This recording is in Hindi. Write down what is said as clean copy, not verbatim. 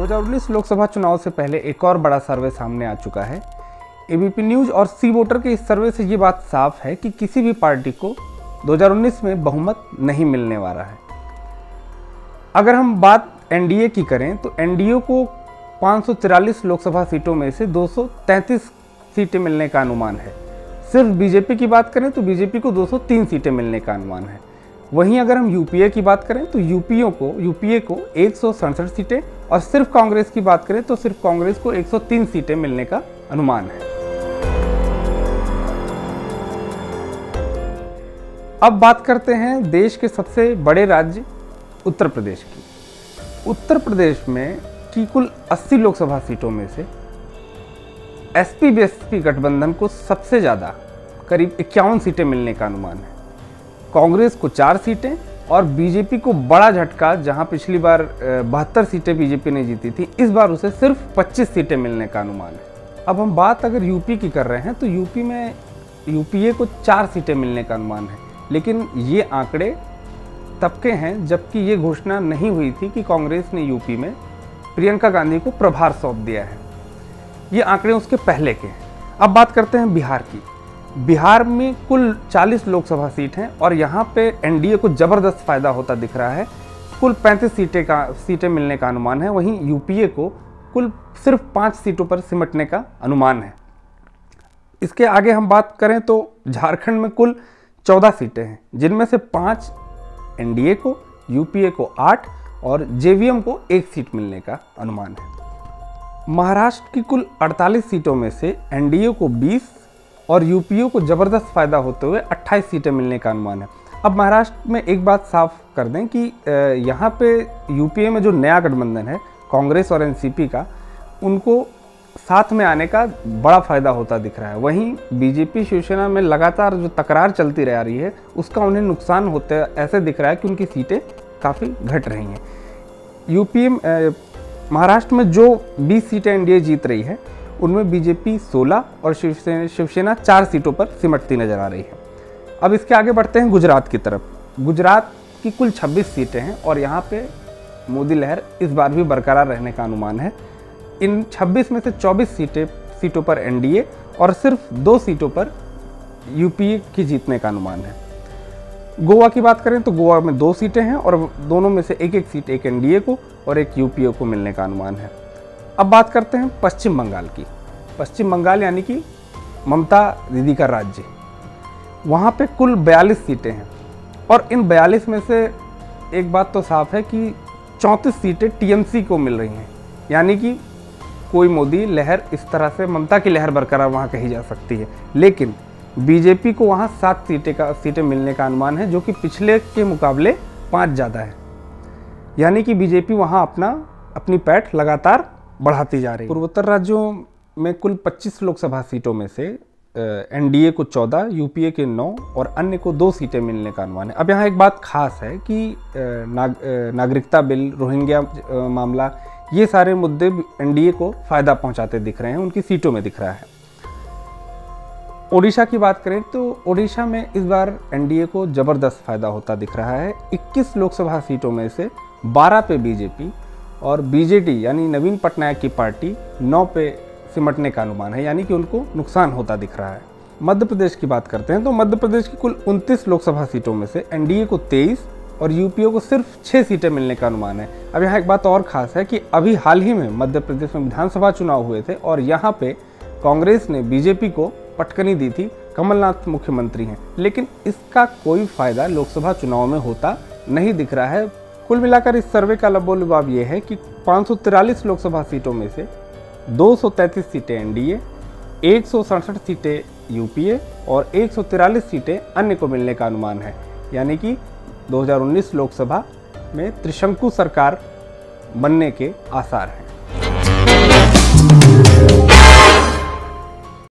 2019 लोकसभा चुनाव से पहले एक और बड़ा सर्वे सामने आ चुका है। एबीपी न्यूज़ और सी वोटर के इस सर्वे से ये बात साफ है कि किसी भी पार्टी को 2019 में बहुमत नहीं मिलने वाला है। अगर हम बात एनडीए की करें तो एनडीए को 543 लोकसभा सीटों में से 233 सीटें मिलने का अनुमान है। सिर्फ बीजेपी की बात करें तो बीजेपी को 203 सीटें मिलने का अनुमान है। वहीं अगर हम यूपीए की बात करें तो यूपीए को 167 सीटें और सिर्फ कांग्रेस की बात करें तो सिर्फ कांग्रेस को 103 सीटें मिलने का अनुमान है। अब बात करते हैं देश के सबसे बड़े राज्य उत्तर प्रदेश की। उत्तर प्रदेश में की कुल 80 लोकसभा सीटों में से एसपी-बीएसपी गठबंधन को सबसे ज़्यादा करीब 51 सीटें मिलने का अनुमान है। कांग्रेस को 4 सीटें और बीजेपी को बड़ा झटका, जहां पिछली बार 72 सीटें बीजेपी ने जीती थी, इस बार उसे सिर्फ 25 सीटें मिलने का अनुमान है। अब हम बात अगर यूपी की कर रहे हैं तो यूपी में यूपीए को 4 सीटें मिलने का अनुमान है, लेकिन ये आंकड़े तब के हैं जबकि ये घोषणा नहीं हुई थी कि कांग्रेस ने यूपी में प्रियंका गांधी को प्रभार सौंप दिया है। ये आंकड़े उसके पहले के हैं। अब बात करते हैं बिहार की। बिहार में कुल 40 लोकसभा सीट हैं और यहाँ पे एनडीए को ज़बरदस्त फायदा होता दिख रहा है। कुल 35 सीटें मिलने का अनुमान है। वहीं यूपीए को कुल सिर्फ 5 सीटों पर सिमटने का अनुमान है। इसके आगे हम बात करें तो झारखंड में कुल 14 सीटें हैं, जिनमें से 5 एनडीए को, यूपीए को 8 और जेवीएम को 1 सीट मिलने का अनुमान है। महाराष्ट्र की कुल 48 सीटों में से एनडीए को 20 और यूपीए को ज़बरदस्त फायदा होते हुए 28 सीटें मिलने का अनुमान है। अब महाराष्ट्र में एक बात साफ कर दें कि यहाँ पे यूपीए में जो नया गठबंधन है कांग्रेस और एनसीपी का, उनको साथ में आने का बड़ा फायदा होता दिख रहा है। वहीं बीजेपी शिवसेना में लगातार जो तकरार चलती रह रही है उसका उन्हें नुकसान होते ऐसे दिख रहा है कि उनकी सीटें काफ़ी घट रही हैं। महाराष्ट्र में जो 20 सीटें एनडीए जीत रही है उनमें बीजेपी 16 और शिवसेना 4 सीटों पर सिमटती नजर आ रही है। अब इसके आगे बढ़ते हैं गुजरात की तरफ। गुजरात की कुल 26 सीटें हैं और यहाँ पे मोदी लहर इस बार भी बरकरार रहने का अनुमान है। इन 26 में से 24 सीटों पर एनडीए और सिर्फ 2 सीटों पर यूपीए की जीतने का अनुमान है। गोवा की बात करें तो गोवा में 2 सीटें हैं और दोनों में से एक सीट एक एनडीए को और एक यूपीए को मिलने का अनुमान है। अब बात करते हैं पश्चिम बंगाल की। पश्चिम बंगाल यानी कि ममता दीदी का राज्य। वहाँ पे कुल 42 सीटें हैं और इन 42 में से एक बात तो साफ है कि 34 सीटें टीएमसी को मिल रही हैं, यानी कि कोई मोदी लहर इस तरह से ममता की लहर बरकरार वहाँ कही जा सकती है। लेकिन बीजेपी को वहाँ 7 सीटें मिलने का अनुमान है, जो कि पिछले के मुकाबले 5 ज़्यादा है। यानी कि बीजेपी वहाँ अपनी पैठ लगातार बढ़ाती जा रही है। पूर्वोत्तर राज्यों में कुल 25 लोकसभा सीटों में से एनडीए को 14, यूपीए के 9 और अन्य को 2 सीटें मिलने का अनुमान है। अब यहाँ एक बात खास है कि नागरिकता बिल, रोहिंग्या मामला, ये सारे मुद्दे एनडीए को फायदा पहुंचाते दिख रहे हैं, उनकी सीटों में दिख रहा है। ओडिशा की बात करें तो ओडिशा में इस बार एनडीए को ज़बरदस्त फायदा होता दिख रहा है। 21 लोकसभा सीटों में से 12 पे बीजेपी और बीजेडी यानी नवीन पटनायक की पार्टी 9 पे सिमटने का अनुमान है, यानी कि उनको नुकसान होता दिख रहा है। मध्य प्रदेश की बात करते हैं तो मध्य प्रदेश की कुल 29 लोकसभा सीटों में से एनडीए को 23 और यूपीए को सिर्फ 6 सीटें मिलने का अनुमान है। अब यहाँ एक बात और खास है कि अभी हाल ही में मध्य प्रदेश में विधानसभा चुनाव हुए थे और यहाँ पे कांग्रेस ने बीजेपी को पटकनी दी थी। कमलनाथ मुख्यमंत्री हैं, लेकिन इसका कोई फायदा लोकसभा चुनाव में होता नहीं दिख रहा है। कुल मिलाकर इस सर्वे का लबोलबाब ये है कि 543 लोकसभा सीटों में से 233 सीटें एनडीए, 167 सीटें यूपीए और 143 सीटें अन्य को मिलने का अनुमान है। यानी कि 2019 लोकसभा में त्रिशंकु सरकार बनने के आसार हैं।